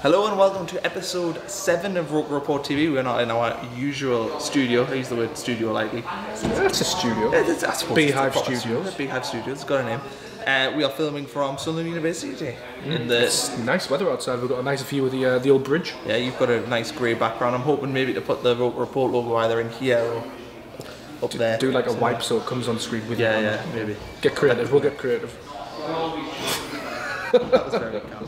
Hello and welcome to episode 7 of Roker Rapport TV. We're not in our usual studio. I use the word studio lightly. It's a studio. Beehive Studios. Beehive Studios, it's got a name. We are filming from Sunderland University today. It's nice weather outside. We've got a nice view of the old bridge. Yeah, you've got a nice grey background. I'm hoping maybe to put the Roker Report logo either in here or up there. Do like a wipe so it comes on screen with you. Yeah, maybe. Get creative. We'll get creative. That was very camp.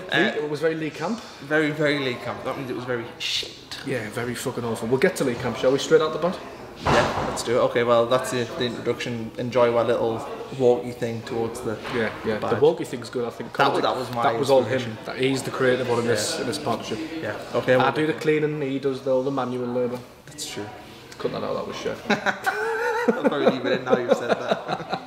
It was very Lee Camp. Very, very Lee Camp. That means it was very shit. Yeah, very fucking awful. We'll get to Lee Camp, shall we? Straight out the bat? Yeah, let's do it. Okay, well, that's the introduction. Enjoy our little walkie thing towards the Yeah. badge. The walkie thing's good, I think. That was my That was all him. He's the creative one in this partnership. Yeah. Okay. I do the cleaning, he does all the manual labour. That's true. Cut that out, that was shit. I'll probably leave it in now you've said that.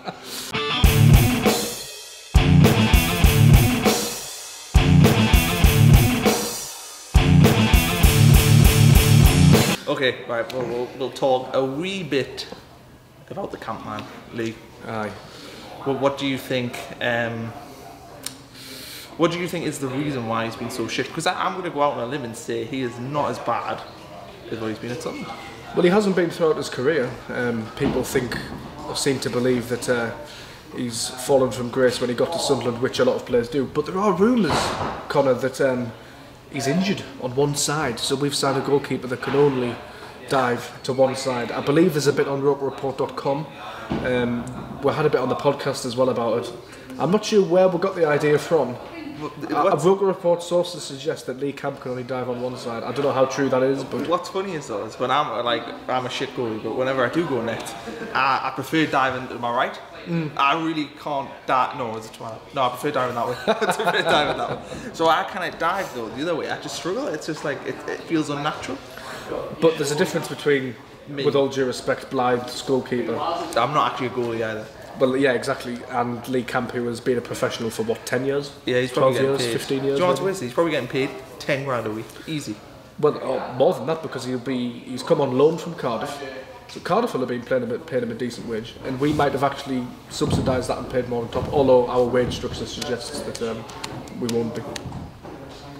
Okay, right, we'll talk a wee bit about the camp man, Lee. Aye. Well, what do you think is the reason why he's been so shit? Because I'm going to go out on a limb and say he is not as bad as what he's been at Sunderland. Well, he hasn't been throughout his career. People seem to believe that he's fallen from grace when he got to Sunderland, which a lot of players do. But there are rumours, Connor, that he's injured on one side. So we've signed a goalkeeper that can only dive to one side. I believe there's a bit on rokerreport.com. We had a bit on the podcast as well about it. I'm not sure where we got the idea from. Roker Report sources suggest that Lee Camp can only dive on one side. I don't know how true that is, but what's funny is though, is when I'm a shit goalie, but whenever I do go net, I prefer diving to my right. I really can't dive. No, is it to my left? No, I prefer diving that way. I prefer diving that way. So I kind of dive though the other way. I just struggle. It's just like it feels unnatural. But there's a difference between, with all due respect, Blythe's goalkeeper. I'm not actually a goalie either. Well, yeah, exactly. And Lee Camp, who has been a professional for what, 10 years? Yeah, he's probably 12 getting years, paid. 15 years. Do you know what's worse? He's probably getting paid 10 grand a week, easy. Well, more than that, because he's come on loan from Cardiff. So Cardiff will have been paying him a decent wage, and we might have actually subsidised that and paid more on top. Although our wage structure suggests that we won't be.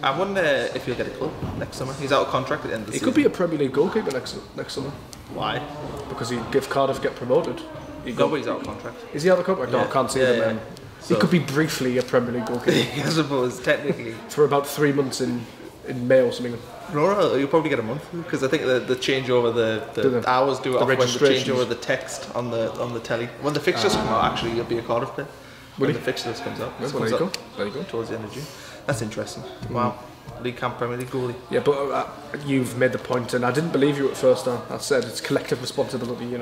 I wonder if he'll get a club next summer. He's out of contract at the end of the season. He could be a Premier League goalkeeper next summer. Why? Because if Cardiff get promoted. Nobody's out of contract. Is he out of contract? No, I can't see him. Yeah. So he could be briefly a Premier League goalkeeper. I suppose, technically. For about 3 months in May or something. No, you'll probably get a month, because I think the changeover, the hours do it off when they change over the text on the telly. When the fixtures come out, actually, you'll be a Cardiff player. When the fixtures comes out. Yeah, there you go. Towards the end of June. That's interesting. Wow. League Camp Premier League goalie. Yeah, but you've made the point, and I didn't believe you at first. I said it's collective responsibility,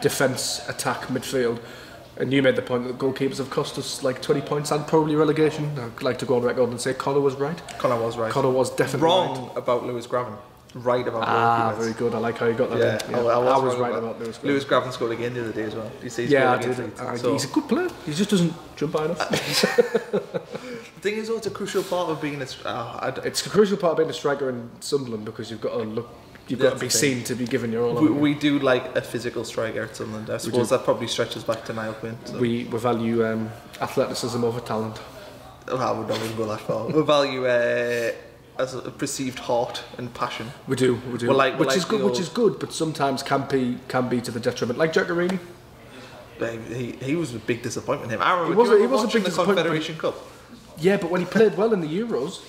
defence, attack, midfield. And you made the point that goalkeepers have cost us like 20 points and probably relegation. I'd like to go on record and say Connor was right. Connor was right. Connor was definitely wrong about Lewis Graven. Right about goalkeepers. Very good. I like how you got that in. Yeah. I was right about Lewis Graven. Lewis Graven scored again the other day as well. You see he's I did. He's a good player. He just doesn't jump high enough. The thing is, though, it's a crucial part of being it's a crucial part of being a striker in Sunderland, because you've got to look. You've got to be seen to be given your all. We do like a physical striker at Sunderland. I suppose that probably stretches back to Niall Quinn. So. We value athleticism over talent. Well, I would not even go that far. We value as a perceived heart and passion. We do. Which is good, but sometimes can be to the detriment. Like Jack Garini. He was a big disappointment. I remember he was a big the disappointment. Confederation Cup. Yeah, but when he played well in the Euros.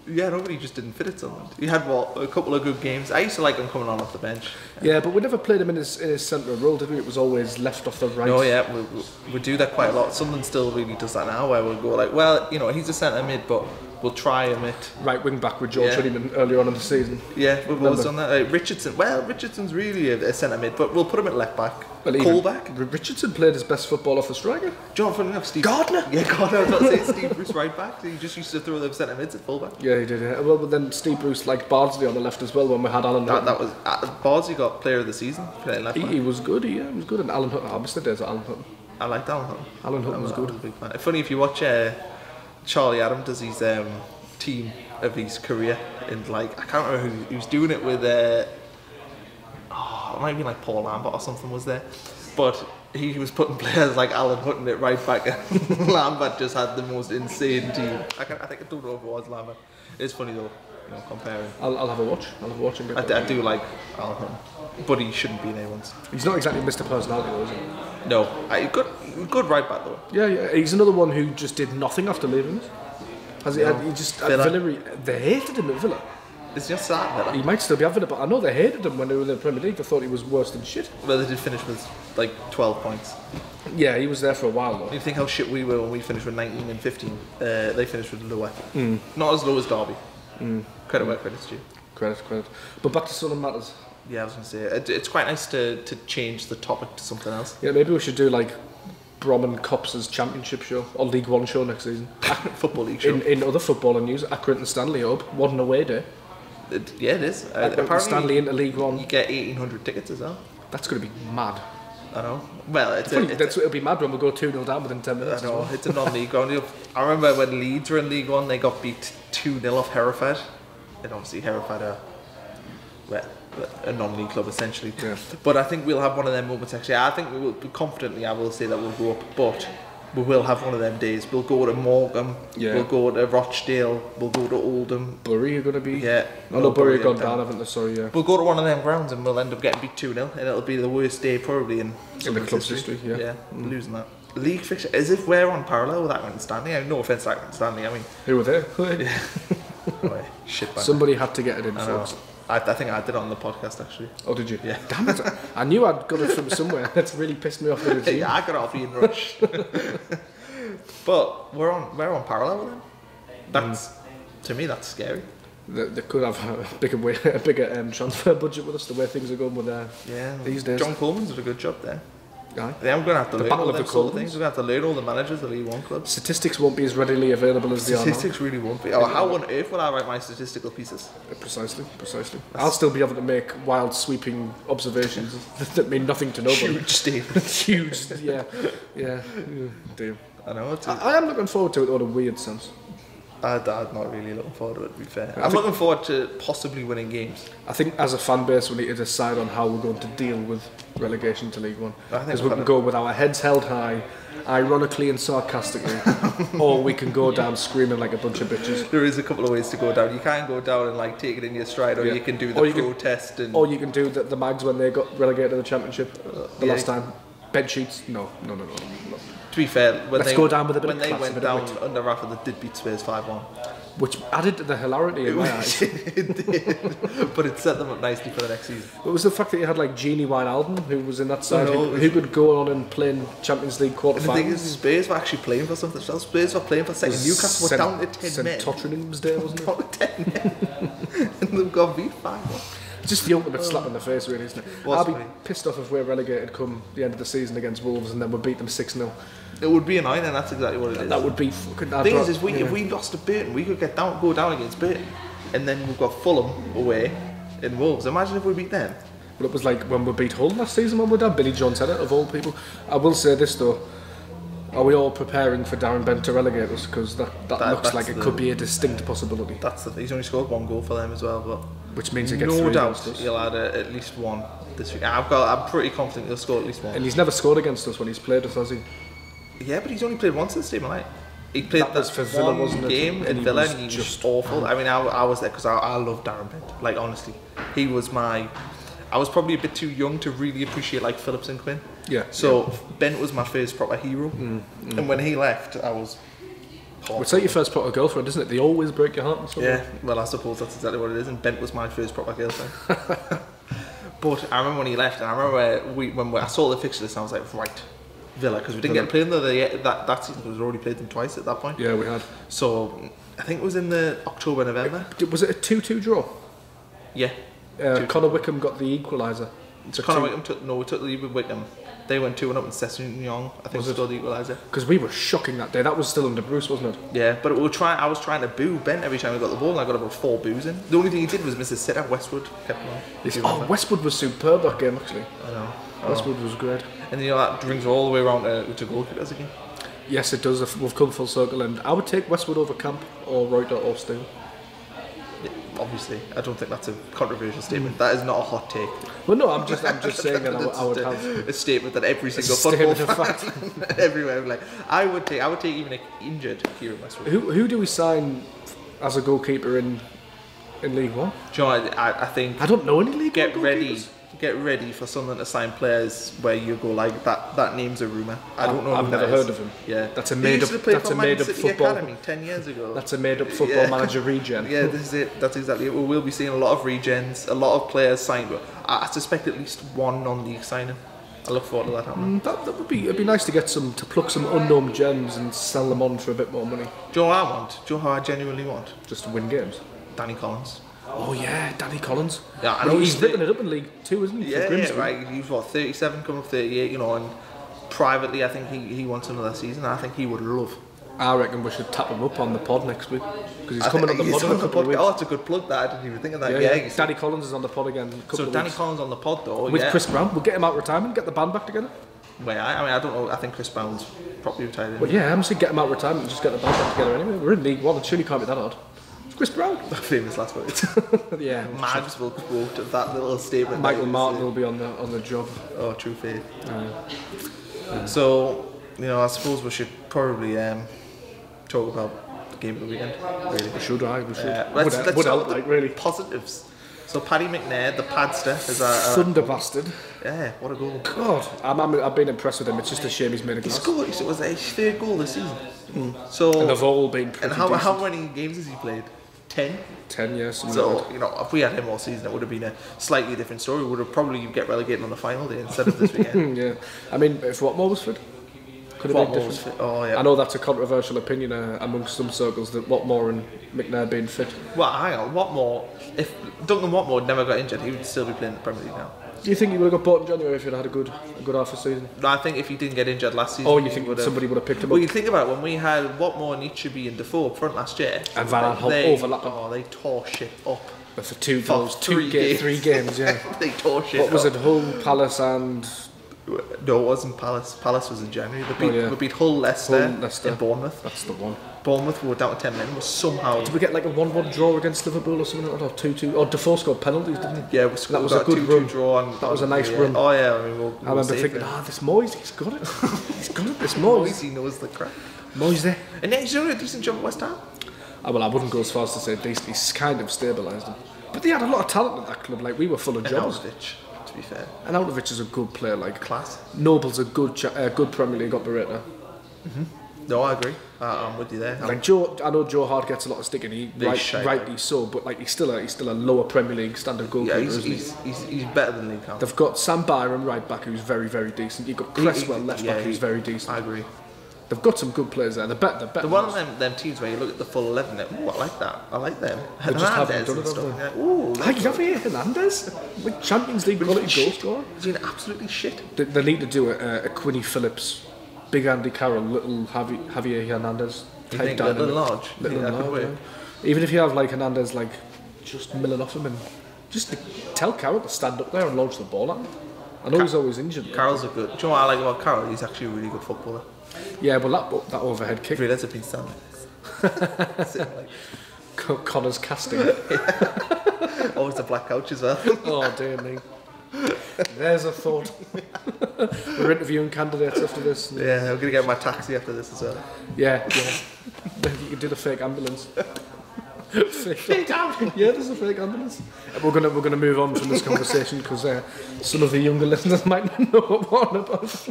Yeah, nobody just didn't fit it Sunderland. He had a couple of good games. I used to like him coming on off the bench. Yeah, but we never played him in his central role, did we? It was always left off the right. No, yeah, we do that quite a lot. Sunderland still really does that now, where we'll go like, well, he's a centre mid, but we'll try him at right wing back with George Honeyman earlier on in the season. Yeah, we've always done that. Richardson's really a centre mid, but we'll put him at left back. Call back. Richardson played his best football off the striker. Funny enough, Steve Gardner. Yeah, Gardner. I was about to say Steve Bruce right back. He just used to throw them centre mids at full back. Yeah, he did. Yeah. Well, but then Steve Bruce liked Bardsley on the left as well when we had Alan. That was Bardsley got Player of the Season playing left back. He was good. He was good. And Alan Hutton. I missed the days of Alan Hutton. I liked Alan Hutton. Alan Hutton was good. I was a big fan. Funny if you watch Charlie Adam does his team of his career, and I can't remember who he was doing it with. It might be like Paul Lambert or something was there. But he was putting players like Alan Hutton at right back, and Lambert just had the most insane team. I don't know if it was Lambert. It's funny though, comparing. I'll have a watch. And get I do like Alan Hutton, but he shouldn't be in anyone's. He's not exactly Mr. Personality though, is he? No, good right back though. Yeah. He's another one who just did nothing after leaving us. He just at Villa, they hated him at Villa. It's just that Villa. He might still be at Villa, but I know they hated him when they were in the Premier League. They thought he was worse than shit. Well, they did finish with like 12 points. Yeah, he was there for a while though. You think how shit we were when we finished with 19 and 15? They finished with lower. Not as low as Derby. Credit where credit's due. Credit. But back to Sunderland matters. Yeah, I was going to say, it's quite nice to change the topic to something else. Yeah, maybe we should do like Brom and Cops' Championship show or League One show next season. Football League show. In other footballing news, Accrington and Stanley up. What an away day. Yeah, it is. Apparently Stanley into League One. You get 1,800 tickets as well. That's going to be mad. I know. Well, it'll be mad when we go 2-0 down within 10 minutes. I know. It's a non-league ground. I remember when Leeds were in League One, they got beat 2-0 off Hereford. And obviously Hereford are a non-league club essentially. Yeah. But I think we'll have one of them moments actually. I think we will confidently. I will say that we'll go up, but we will have one of them days. We'll go to Morecambe. Yeah. We'll go to Rochdale. We'll go to Oldham. Bury are going to be. Yeah. I know Bury have gone down, haven't they? Sorry, yeah. We'll go to one of them grounds and we'll end up getting beat 2-0, and it'll be the worst day probably in the club's history. Yeah. Losing that. League fixture, as if we're on parallel with Accrington Stanley. No offence to Accrington Stanley. I mean, who were there? Yeah. Oh, shit. Somebody had to get it in. I think I did it on the podcast actually. Oh, did you? Yeah. Damn it! I knew I'd got it from somewhere. That's really pissed me off. Yeah, I got it off Ian Rush. But we're on parallel with them. That's to me that's scary. They could have a bigger transfer budget with us. The way things are going with these days. John Coleman's did a good job there. Aye. I'm going to have to learn all of the sort of things. We're going to have to learn all the managers of the League One clubs. Statistics won't be as readily available as they are now. Statistics really won't be. Oh, how on earth will I write my statistical pieces? Precisely. I'll still be able to make wild, sweeping observations that mean nothing to nobody. Huge statements. Huge, yeah. Damn. I know. I am looking forward to it in a weird sense. I'm not really looking forward to it, to be fair. I'm looking forward to possibly winning games. I think as a fan base we need to decide on how we're going to deal with relegation to League One. Because we can go with our heads held high, ironically and sarcastically, or we can go down screaming like a bunch of bitches. There is a couple of ways to go down. You can go down and like take it in your stride, or you can do the protest. Or you can do the Mags when they got relegated to the Championship the last time. Bed sheets? No. To be fair, when Let's they go down with a bit when of they class, went down under Rafa, they did beat Spurs 5-1. Which added to the hilarity in my eyes. It did, but it set them up nicely for the next season. It was the fact that you had like Genie Wijnaldum, who was in that side, who could go on and play in Champions League quarterfinals. The thing is, Spurs were actually playing for something else. Spurs were playing for second. Newcastle were down to 10 men. St Tottenham's Day, wasn't it? Down to 10 men. And they've got beat 5-1. Just the ultimate slap in the face, really, isn't it? I'll be pissed off if we're relegated come the end of the season against Wolves and then we beat them 6-0. It would be annoying, and that's exactly what it is. That would be fucking. The thing is, if we lost to Burton, we could go down against Burton, and then we've got Fulham away in Wolves. Imagine if we beat them. Well, it was like when we beat Hull last season when we did. Billy Jones had it, of all people. I will say this though. Are we all preparing for Darren Bent to relegate us? Because that looks like it could be a distinct possibility. He's only scored 1 goal for them as well, but which means he gets no 3 doubt he'll add at least 1 this week. I'm pretty confident he'll score at least 1. And he's never scored against us when he's played us, has he? Yeah, but he's only played once this season, right? He played that for Villa, wasn't it? Game in Villa, and he was just awful. I mean, I was there because I love Darren Bent. Like honestly, he was I was probably a bit too young to really appreciate like Phillips and Quinn. Yeah. So Bent was my first proper hero, and when he left, I was. It's like your first proper girlfriend, isn't it? They always break your heart. Yeah. Well, I suppose that's exactly what it is. And Bent was my first proper girlfriend. But I remember when he left, and I remember when I saw the fixture list, and I was like, right, Villa, because we didn't get to play them that season. Because we'd already played them twice at that point. Yeah, we had. So I think it was in the October, November. Was it a 2-2 draw? Yeah. Connor Wickham got the equaliser. Connor Wickham took the lead with Wickham. They went 2-1 up and Sessignon, I think, was still the equaliser. Because we were shocking that day. That was still under Bruce, wasn't it? Yeah, but I was trying to boo Bent every time we got the ball, and I got about 4 boos in. The only thing he did was miss a sitter. Westwood kept him on. Westwood was superb that game, actually. I know. Westwood was great. And that brings all the way around to goalkeepers again. Yes, it does. We've come full circle, and I would take Westwood over Camp or Reuter or Steele. obviously, I don't think that's a controversial statement. That is not a hot take. Well, no, I'm just saying that I would have a statement that every single football fan everywhere like I would take even an injured Kieran Westwood. Who do we sign as a goalkeeper in League One? Do you know what, I think I don't know any League One Get ready for someone to sign players where you go like that name's a rumour. I don't know. I've never heard of him. Yeah, that's a made up football academy 10 years ago. That's a made up football manager regen. Yeah, this is it. That's exactly it. We will be seeing a lot of regens, a lot of players signed. I suspect at least one non-league signing. I look forward to that happening. That would be. It'd be nice to get to pluck some unknown gems and sell them on for a bit more money. Do you know what I want? Do you know how I genuinely want? Just to win games. Danny Collins. Oh yeah, Danny Collins. Yeah, I know he's ripping it up in League 2, isn't he? Yeah, right. He's 37, coming 38, you know, and privately I think he wants another season. I think he would love. I reckon we should tap him up on the pod next week because he's coming on the pod in a couple of weeks. Oh, it's a good plug. That I didn't even think of that. Yeah. Danny Collins is on the pod again. So Danny Collins on the pod though, with Chris Brown. We'll get him out of retirement, get the band back together. Well, I mean, I don't know. I think Chris Brown's probably retired. Well, yeah, I'm saying get him out of retirement and just get the band back together anyway. We're in League 1. It surely can't be that hard. Chris Brown. Famous last words. Yeah. Mags will quote of that little statement. Michael Martin will be on the job. Oh, true faith. So, you know, I suppose we should probably talk about the game of the weekend. Really. We should. Let's help, like, really. Positives. So Paddy McNair, the Padster, is a thunder bastard. Yeah, what a goal! God, I've been impressed with him. It's just a shame he's made a goal. He scored. It was his third goal this season. So and they've all been. And how many games has he played? 10? 10, yes. So, you know, if we had him all season, it would have been a slightly different story. We would have probably get relegated on the final day instead of this weekend. Yeah. I mean, if Watmore was fit, could have been different. Oh, yeah. I know that's a controversial opinion amongst some circles that Watmore and McNair being fit. Well, hang on, Watmore, if Duncan Watmore never got injured, he would still be playing the Premier League now. Do you think he would have got bought in January if he'd had a good half a season? No, I think if he didn't get injured last season... Oh, you think somebody would have picked him up? Well, you think about it, when we had Watmore, Nietzsche and Defoe up front last year... And Van Aanholt overlapping. Oh, they tore shit up. But for three games, yeah. They tore shit up. What was it, Hull, Palace and... No, it wasn't Palace. Palace was in January. We beat Hull, Leicester, and Bournemouth. That's the one. Bournemouth, we were down to 10 men. Somehow... Did we get like a 1-1 draw against Liverpool or something like that? Or 2-2? Or Defoe scored penalties, didn't he? Yeah, that was a good run. Draw that was a nice run. Oh yeah, I mean, I remember thinking, this Moyes, he's got it. He's got it, this Moyes. He knows the crap. Moyes there. And then he's doing a decent job at West Ham. Well, I wouldn't go as far as to say decent. He's kind of stabilised them. But they had a lot of talent at that club. Like, we were full of jobs. To be fair. And Altovich is a good player, like class. Noble's a good Premier League operator. No, I agree. I'm with you there. Like I know Joe Hart gets a lot of stick, and rightly so. But like he's still a lower Premier League standard goalkeeper. Yeah, he's better than Lee Campbell. They've got Sam Byram right back, who's very very decent. You've got Cresswell left back, who's very decent. I agree. They've got some good players there. They're better. The one of them teams where you look at the full 11, I like that. I like them. They just haven't done it, have they? Ooh, Javier Hernandez, like Champions League quality goal scorer. He's doing absolutely shit. They need to do a Quinny Phillips, Big Andy Carroll, little Javier Hernandez. You think little and large? Little and large, yeah. Even if you have like Hernandez, like just milling off him and just to tell Carroll to stand up there and launch the ball at him. I know he's always injured. Carroll's a good. Do you know what I like about Carroll? He's actually a really good footballer. Yeah, but that overhead kick. Really, that's a piece down. Connor's casting. Always the black couch as well. Oh dear me. There's a thought. We're interviewing candidates after this. Yeah, I'm gonna get my taxi after this as well. Yeah. You can do the fake ambulance. Fake ambulance. Yeah, there's a fake ambulance. We're gonna move on from this conversation because some of the younger listeners might not know what we're on about.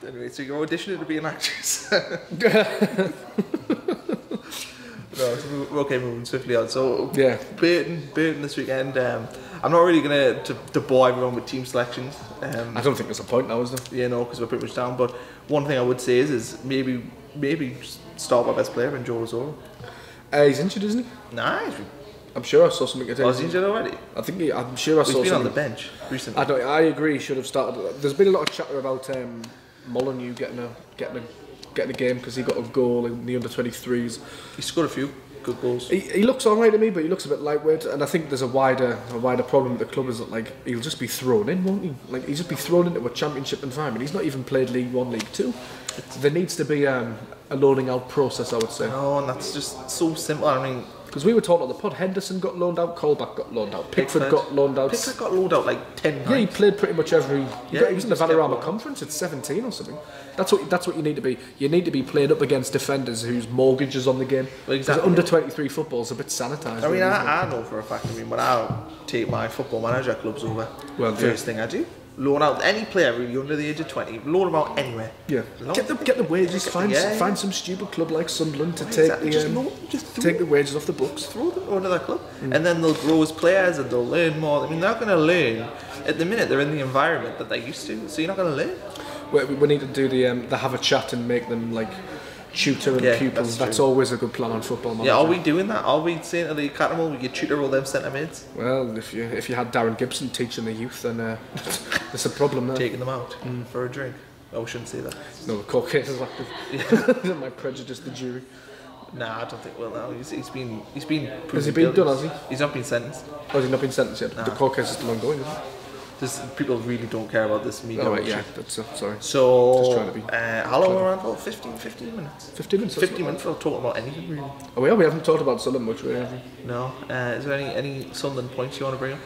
Anyway, so you're auditioning to be an actress. No, so we're okay, moving swiftly on. So yeah, Burton this weekend. I'm not really going to bore everyone with team selections. I don't think there's a point now, is there? Yeah, no, because we're pretty much down. But one thing I would say is maybe start my best player in Joe Rosoro. He's injured, isn't he? Nah, I'm sure I saw something today. Was he injured already? I'm sure I saw something. He's been on the bench recently. I agree. He should have started. There's been a lot of chatter about Molyneux getting a game because he got a goal in the under-23s. He scored a few good goals. He looks alright to me, but he looks a bit lightweight, and I think there's a wider problem with the club is that like he'll just be thrown in, won't he? Like he'll just be thrown into a championship environment. He's not even played League 1, League 2. There needs to be a loaning out process, I would say. No, and that's just so simple. I mean, because we were talking on the pod, Henderson got loaned out, Colback got loaned out, Pickford got loaned out. Pickford got loaned out like 10 times. Yeah, he played pretty much every. He was in the Vanarama conference. conference at 17 or something. That's what you need to be. You need to be playing up against defenders whose mortgage is on the game. Well, exactly. Under 23 football is a bit sanitised. I mean, I know for a fact. I mean, when I take my football manager clubs over, first thing I do, loan out any player really under the age of 20, loan them out anywhere. Yeah, get the wages. Find some stupid club like Sunderland to take take the wages off the books. Throw them to another club, and then they'll grow as players and they'll learn more. I mean, they're not going to learn at the minute. They're in the environment that they're used to, so you're not going to learn. We need to do the have a chat and make them like tutor and pupils. That's always a good plan on football manager. Yeah, are we doing that? Are we saying to the academy we could tutor all them centre mids? Well, if you had Darren Gibson teaching the youth, then there's a problem there. Taking them out for a drink. Oh, we shouldn't say that. No, the court case is active. Yeah. Might prejudice the jury. Nah, I don't think. Well, no, he's been. Has he been done? Has he? He's not been sentenced. Oh, has he not been sentenced yet? Nah. The court case is still ongoing, isn't it? People really don't care about this media. Oh, right, yeah, that's sorry. So, just trying to be how long are we on for? 15 minutes. 15 minutes. 15 minutes. We'll talk about anything really. Oh, we haven't talked about Sunderland much, really, have we? No. Is there any Sunderland points you want to bring up?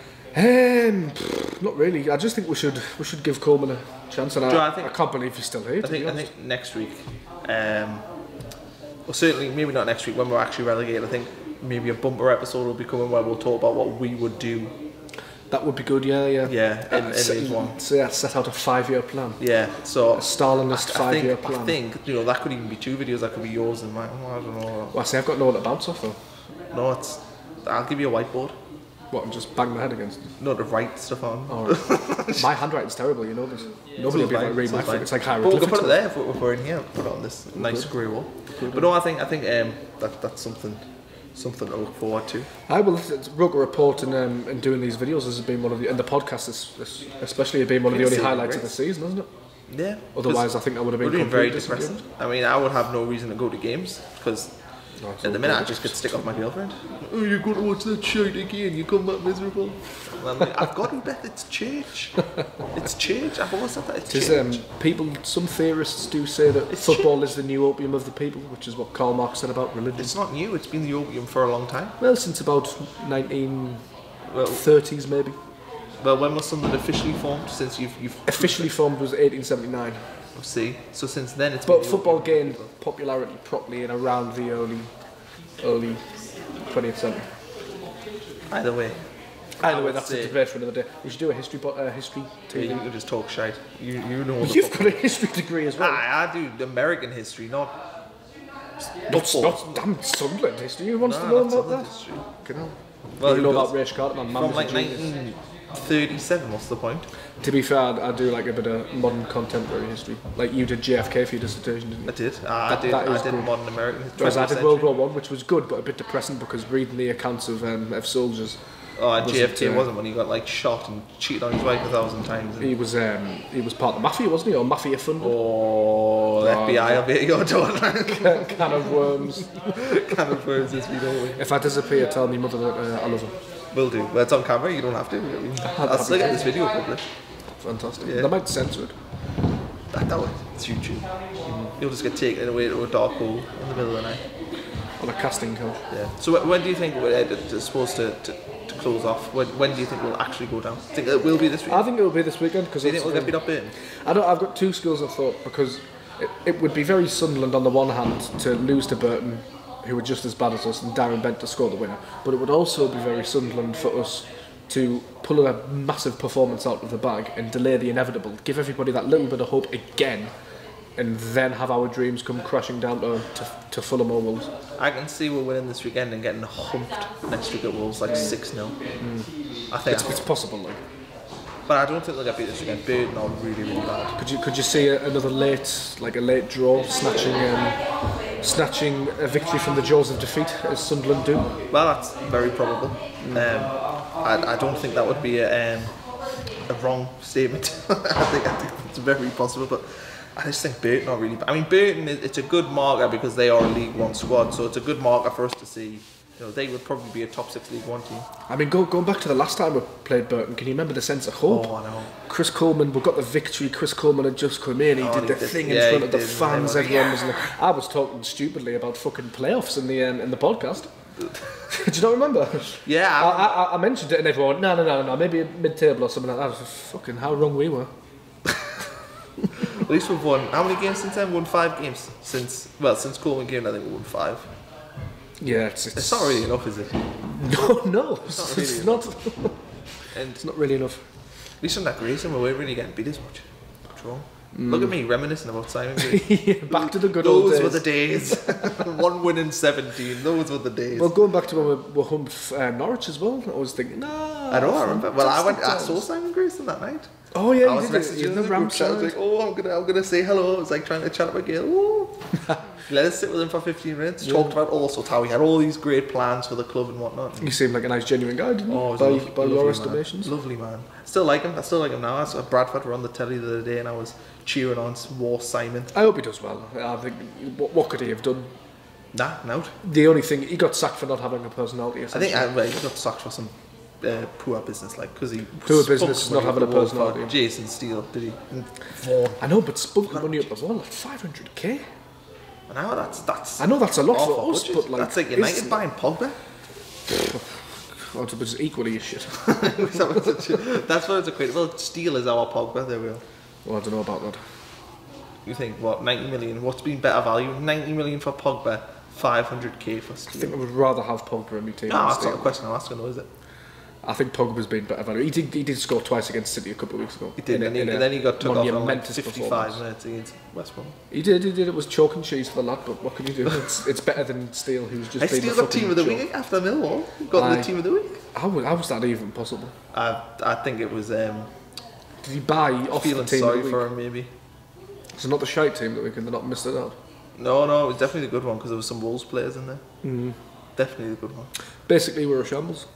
Not really. I just think we should give Coleman a chance, and I can't believe he's still here. I think next week. Well, certainly maybe not next week when we're actually relegated. I think maybe a bumper episode will be coming where we'll talk about what we would do. That would be good, yeah. In these one. So set out a 5-year plan. Yeah, so a Stalinist 5-year plan. I think that could even be 2 videos. That could be yours and mine. I don't know. Well, I say I've got no one to bounce off though. No, I'll give you a whiteboard. What, and just bang my head against it? No, to write stuff on. Oh, right. My handwriting's terrible, you know this. Nobody will be able to read my thing. It's like hieroglyphics. But we can put it there if we're in here. Put it on this nice grey wall. But no, I think that's something to look forward to. Roker Rapport and doing these videos has been one of the, and the podcast especially has been one of the only highlights of the season, hasn't it? Yeah. Otherwise, I think that would have been very depressing. I mean, I would have no reason to go to games because at the minute I just could stick off my girlfriend. Oh, you're going to watch that shite again. You come back miserable. I'm like, I've got to bet it's church. It's church. I've always said that. It's church. Some theorists do say that football is the new opium of the people, which is what Karl Marx said about religion. It's not new. It's been the opium for a long time. Well, since about 1930s maybe. Well, when was Sunderland officially formed? Since you've officially formed was 1879. See, so since then it's. But football gained popularity properly in around the early 20th century. Either way, that's a debate for another day. We should do a history TV. Yeah, you can just talk shite. You know. You've got a history degree as well. I do American history, not damn Sunderland history. Who wants to know about that? History. Well, you know about Rach Cartman, from like 1937. What's the point? To be fair, I do like a bit of modern contemporary history. Like you did JFK for your dissertation, didn't you? I did. I did modern American history. Whereas I did World War I, which was good, but a bit depressing because reading the accounts of soldiers. Oh, and JFK wasn't when he got like shot and cheated on his wife 1,000 times. He was part of the mafia, wasn't he, or mafia funded? Oh, the FBI will be your door. Can of worms. Can of worms this week, don't we? If I disappear, tell me mother that I love her. Will do. Well, it's on camera. You don't have to. I mean, I'll still get this video published. Fantastic. Yeah. They might censor it. That way, it's YouTube. You'll just get taken away to a dark hole in the middle of the night. On a casting couch. Yeah. So when do you think it's supposed to close off? When do you think we'll actually go down? Do you think it will be this weekend? I think it will be this weekend. Do you think we'll get beat up in? I've got two schools of thought because it would be very Sunderland on the one hand to lose to Burton, who were just as bad as us, and Darren Bent to score the winner. But it would also be very Sunderland for us to pull a massive performance out of the bag and delay the inevitable, give everybody that little bit of hope again, and then have our dreams come crashing down to Fulham or Wolves. I can see we're winning this weekend and getting humped next week at Wolves, like 6-0. I think it's possible, like. But I don't think they'll get beat this weekend. Burton are really, really bad. Could you see another late draw, snatching a victory from the jaws of defeat, as Sunderland do? Well, that's very probable. I don't think that would be a wrong statement. I think it's very possible, but I just think Burton are really bad. I mean, Burton, it's a good marker because they are a League One squad, so it's a good marker for us to see you know, they would probably be a top 6 League One team. I mean, going back to the last time we played Burton, can you remember the sense of hope? Oh, I know. Chris Coleman, we got the victory. Chris Coleman had just come in. He did the thing in front of the fans. Everyone was like, I was talking stupidly about fucking playoffs in the podcast. Do you not remember? Yeah. I mentioned it and everyone, no, maybe mid-table or something like that. Fucking how wrong we were. At least we've won. How many games since then? We've won 5 games since Coleman came. I think we won 5. Yeah, it's not really enough, is it? No, it's not. And it's not really enough. At least on that Grayson, we weren't really getting beat as much. What's wrong? Look at me reminiscing about Simon Gray. Yeah, back to the good old days. Those were the days. 1 win in 17. Those were the days. Well, going back to when we humped Norwich as well, I was thinking, I know, I remember. Well, I saw Simon Grayson that night. Oh yeah, I was messaging the group chat. I was like, oh, I'm gonna say hello. I was like trying to chat about Gail. Oh. Let us sit with him for 15 minutes. Yeah. Talked about all sorts, how he had all these great plans for the club and whatnot. He seemed like a nice, genuine guy, didn't he? Oh, by your estimations. Lovely man. Still like him. I still like him now. I saw Bradford were on the telly the other day, and I was cheering on War Simon. I hope he does well. I think what could he have done? Nah, no. The only thing, he got sacked for not having a personality. I think he got sacked for some poor business, like, because he poor business, not having a personality. Jason Steele, did he? I know, but spunk money up the wall, like 500k. I know that's. I know that's a lot for us, but like that's like United buying Pogba. Oh, it was equally as shit. That's what it's equated. Well, Steele is our Pogba. There we are. Well, I don't know about that. You think what? 90 million. What's been better value? 90 million for Pogba, 500k for Steele. I think I would rather have Pogba in my team. No, that's not the question I'm asking, though, is it? I think Pogba's been better value. He did score twice against City a couple of weeks ago. He did, and then he got took off on like 55 minutes against West Brom. He did. It was chalk and cheese for the lad, but what can you do? It's better than Steele, who's just been Steele got team of the week after Millwall. Got the team of the week. How was that even possible? I think it was. Did he buy off the team sorry of the week? for him, maybe. It's not the shite team that we can not missed it out. No, it was definitely the good one because there was some Wolves players in there. Mm. Definitely the good one. Basically, we're a shambles.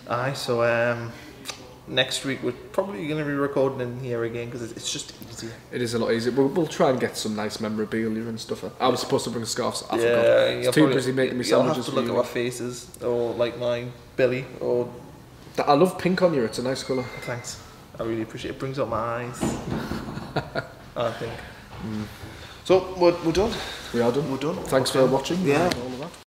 Aye, so next week we're probably going to be recording in here again because it's just easier. It is a lot easier. We'll try and get some nice memorabilia and stuff. I was supposed to bring scarves. I forgot. It's too busy making me sandwiches. You'll have to look at our faces, or like mine, Billy, or... I love pink on you. It's a nice colour. Thanks. I really appreciate it. It brings out my eyes. I think. So we're done. We are done. We're done. Thanks for watching. Yeah. And all of that.